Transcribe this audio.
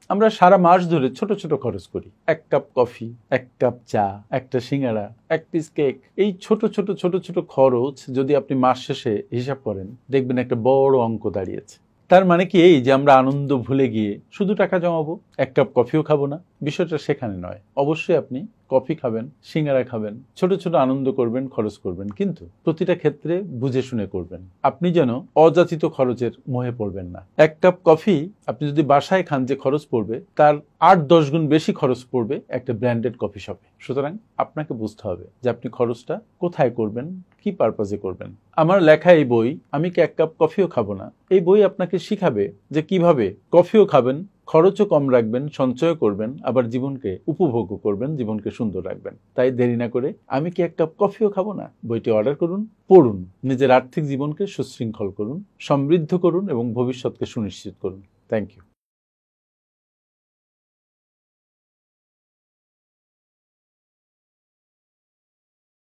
আমরা সারা মাস ধরে ছোট ছোট খরচ করি, 1 কাপ কফি, 1 কাপ চা, একটা সিঙ্গাড়া, 1 পিস কেক। এই ছোট ছোট ছোট ছোট খরচ যদি আপনি মাস শেষে হিসাব করেন, দেখবেন একটা বড় অঙ্ক দাঁড়িয়েছে। তার মানে কি এই যে আমরা আনন্দ ভুলে গিয়ে শুধু টাকা জমাবো, 1 কাপ কফিও খাবো না? বিষয়টা সেখানে নয়। অবশ্যই আপনি কফি খাবেন, সিঙ্গারা খাবেন, ছোট ছোট আনন্দ করবেন, খরচ করবেন, কিন্তু প্রতিটা ক্ষেত্রে বুঝে শুনে করবেন। আপনি যেন অযাচিত খরচের মোহে পড়বেন না। 1 কাপ কফি আপনি যদি বাসায় খান, যে খরচ পড়বে তার 8-10 গুণ বেশি খরচ পড়বে একটা ব্র্যান্ডেড কফি শপে। সুতরাং আপনাকে বুঝতে হবে যে আপনি খরচটা কোথায় করবেন, কি পারপাজে করবেন। আমার লেখা এই বই আমি কি 1 কাপ কফিও খাবো না, এই বই আপনাকে শিখাবে যে কিভাবে কফিও খাবেন, খরচও কম রাখবেন, সঞ্চয় করবেন, আবার জীবনকে উপভোগও করবেন, জীবনকে সুন্দর রাখবেন। তাই দেরি না করে আমি কি 1 কাপ কফিও খাবো না বইটি অর্ডার করুন, পড়ুন, নিজের আর্থিক জীবনকে সুশৃঙ্খল করুন, সমৃদ্ধ করুন এবং ভবিষ্যৎকে সুনিশ্চিত করুন। Thank you.